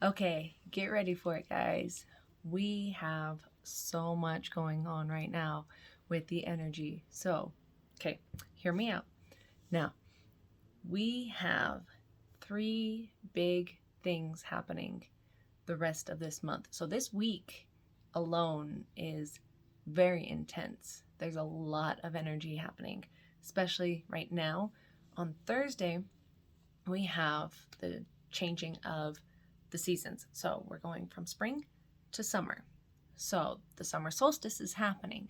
Okay, get ready for it, guys. We have so much going on right now with the energy. So, okay, hear me out. Now, we have three big things happening the rest of this month. So, this week alone is very intense. There's a lot of energy happening, especially right now. On Thursday, we have the changing of the seasons. So we're going from spring to summer. So the summer solstice is happening.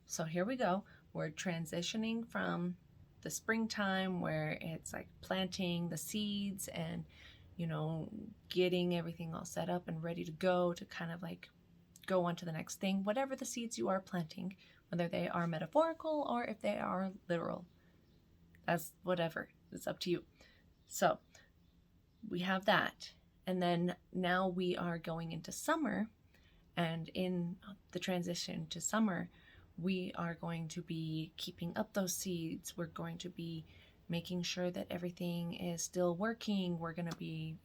So here we go. We're transitioning from the springtime where it's like planting the seeds and, getting everything all set up and ready to go to kind of like go on to the next thing, whatever the seeds you are planting, whether they are metaphorical or if they are literal. That's whatever. It's up to you. So we have that. And then now we are going into summer. And in the transition to summer, we are going to be keeping up those seeds. We're going to be making sure that everything is still working. We're going to be,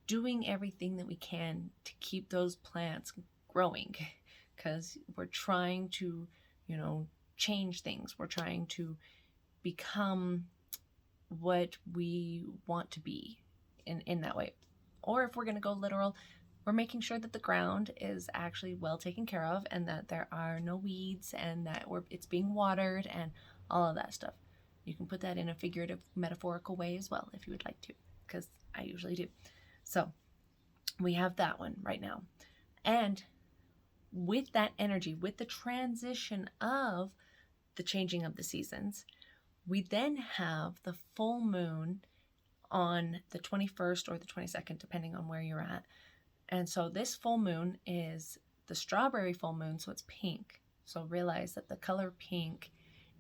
doing everything that we can to keep those plants growing because we're trying to, change things. We're trying to become what we want to be in that way. Or if we're going to go literal, we're making sure that the ground is actually well taken care of and that there are no weeds and that it's being watered and all of that stuff. You can put that in a figurative, metaphorical way as well if you would like to, because I usually do. So we have that one right now. And with that energy, with the transition of the changing of the seasons, we then have the full moon on the 21st or the 22nd, depending on where you're at. And so this full moon is the strawberry full moon, so it's pink. So realize that the color pink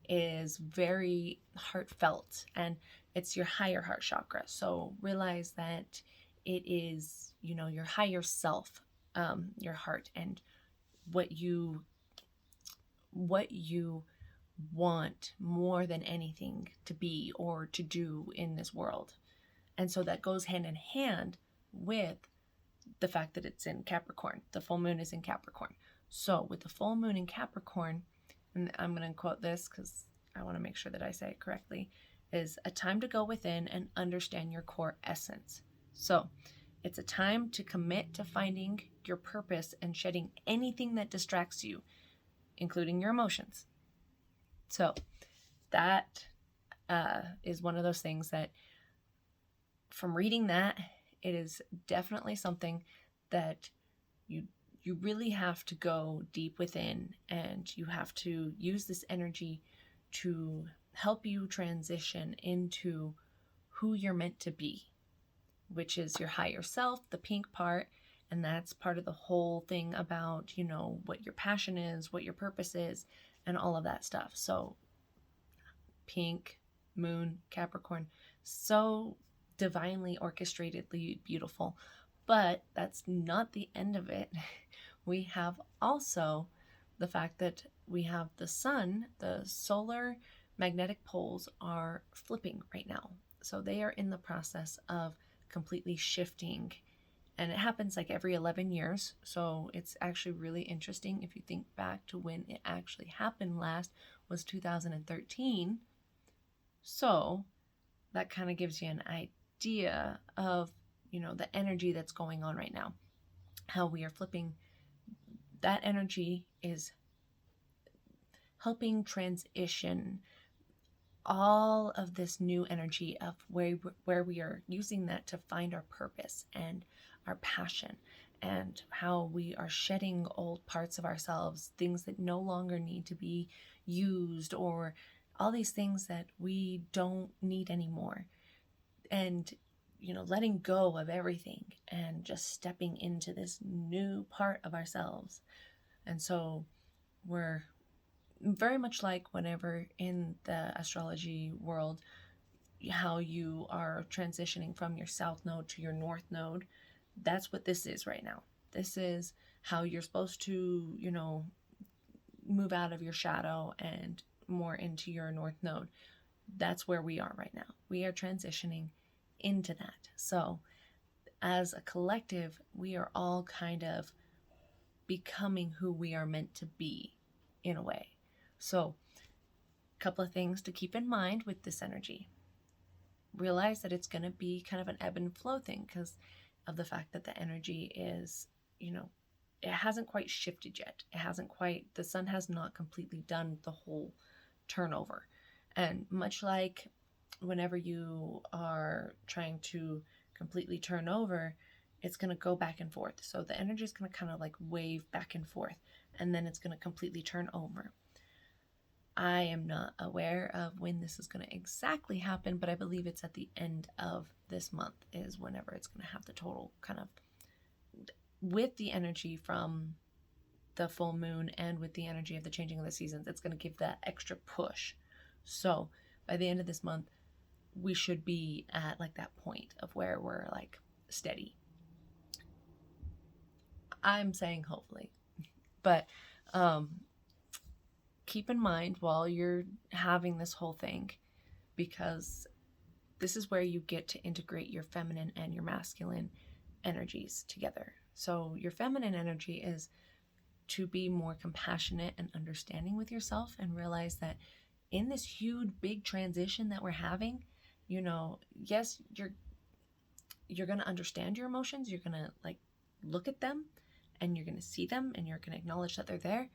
is very heartfelt and it's your higher heart chakra. So realize that it is, your higher self, your heart, and what you want more than anything to be or to do in this world. And so that goes hand in hand with the fact that it's in Capricorn. The full moon is in Capricorn. So with the full moon in Capricorn, and I'm going to quote this because I want to make sure that I say it correctly, is a time to go within and understand your core essence. So it's a time to commit to finding your purpose and shedding anything that distracts you, including your emotions. So that is one of those things that from reading that, it is definitely something that you really have to go deep within and you have to use this energy to help you transition into who you're meant to be, which is your higher self, the pink part. And that's part of the whole thing about, what your passion is, what your purpose is, and all of that stuff. So pink, moon, Capricorn, so divinely orchestratedly beautiful. But that's not the end of it. We have also the fact that we have the sun, the solar magnetic poles are flipping right now. So they are in the process of completely shifting. And it happens like every 11 years. So it's actually really interesting if you think back to when it actually happened last was 2013. So that kind of gives you an idea of, the energy that's going on right now. How we are flipping. That energy is helping transition all of this new energy of where we are using that to find our purpose and our passion and how we are shedding old parts of ourselves, things that no longer need to be used, or all these things that we don't need anymore. And letting go of everything and just stepping into this new part of ourselves. And so we're very much like whenever in the astrology world, how you are transitioning from your south node to your north node. That's what this is right now. This is how you're supposed to, move out of your shadow and more into your north node. That's where we are right now. We are transitioning into that. So as a collective, we are all kind of becoming who we are meant to be in a way. So, a couple of things to keep in mind with this energy. Realize that it's going to be kind of an ebb and flow thing because of the fact that the energy is, it hasn't quite shifted yet. The sun has not completely done the whole turnover. And much like whenever you are trying to completely turn over, it's going to go back and forth. So the energy is going to kind of like wave back and forth, and then it's going to completely turn over. I am not aware of when this is going to exactly happen, but I believe it's at the end of this month is whenever it's going to have the total kind of, with the energy from the full moon and with the energy of the changing of the seasons, it's going to give that extra push. So by the end of this month, we should be at like that point of where we're like steady. I'm saying hopefully, but keep in mind while you're having this whole thing, because this is where you get to integrate your feminine and your masculine energies together. So your feminine energy is to be more compassionate and understanding with yourself and realize that in this huge big transition that we're having, yes, you're going to understand your emotions, you're going to like look at them and you're going to see them and you're going to acknowledge that they're there,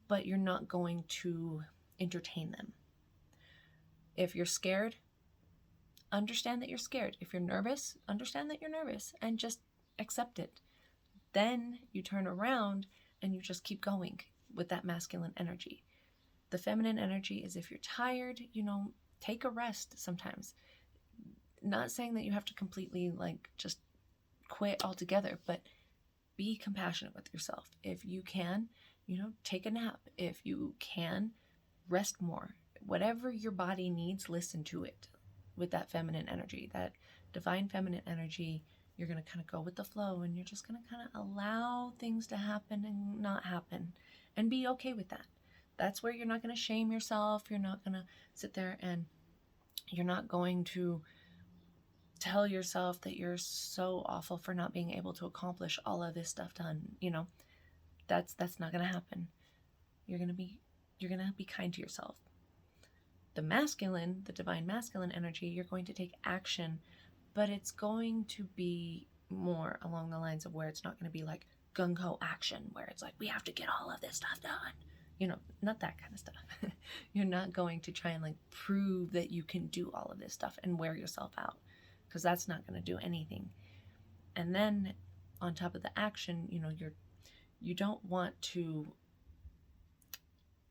but you're not going to entertain them. If you're scared, understand that you're scared. If you're nervous, understand that you're nervous and just accept it. Then you turn around and you just keep going with that masculine energy. The feminine energy is if you're tired, take a rest sometimes. Not saying that you have to completely like just quit altogether, but be compassionate with yourself. If you can, take a nap. If you can, rest more. Whatever your body needs, listen to it with that feminine energy, that divine feminine energy. You're going to kind of go with the flow and you're just going to kind of allow things to happen and not happen and be okay with that. That's where you're not going to shame yourself. You're not going to sit there and you're not going to tell yourself that you're so awful for not being able to accomplish all of this stuff done. That's not going to happen. You're going to be kind to yourself. The masculine, the divine masculine energy, you're going to take action, but it's going to be more along the lines of where it's not going to be like gung-ho action, where it's like, we have to get all of this stuff done. Not that kind of stuff. You're not going to try and like prove that you can do all of this stuff and wear yourself out, because that's not going to do anything. And then on top of the action, you don't want to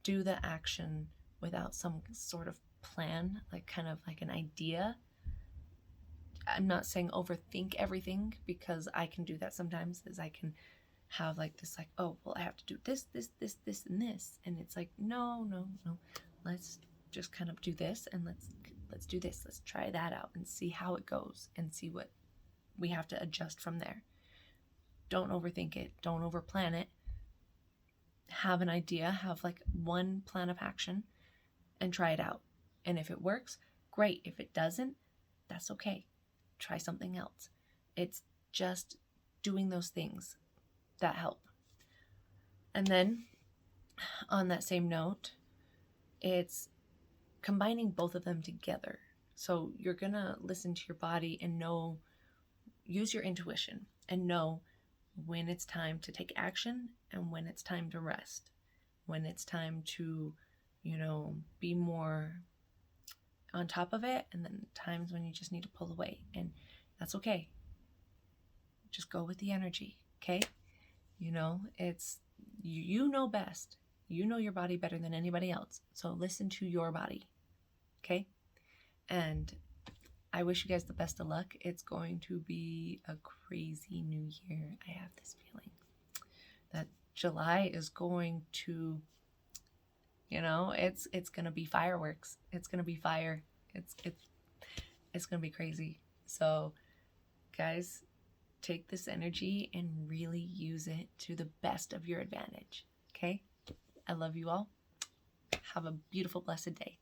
do the action without some sort of plan, like kind of like an idea. I'm not saying overthink everything, because I can do that sometimes, is I can have like this like, oh, well, I have to do this, and this. And it's like, no. Let's just kind of do this and let's do this. Let's try that out and see how it goes and see what we have to adjust from there. Don't overthink it. Don't overplan it. Have an idea, have like one plan of action and try it out. And if it works, great. If it doesn't, that's okay. Try something else. It's just doing those things that help. And then on that same note, it's combining both of them together. So you're going to listen to your body and use your intuition and know when it's time to take action and when it's time to rest, when it's time to, be more on top of it, and then times when you just need to pull away, and that's okay. Just go with the energy, okay? It's you know best. You know your body better than anybody else. So listen to your body, okay? And I wish you guys the best of luck. It's going to be a crazy new year. I have this feeling that July is going to, it's going to be fireworks. It's going to be fire. It's going to be crazy. So, guys, take this energy and really use it to the best of your advantage, okay? I love you all. Have a beautiful, blessed day.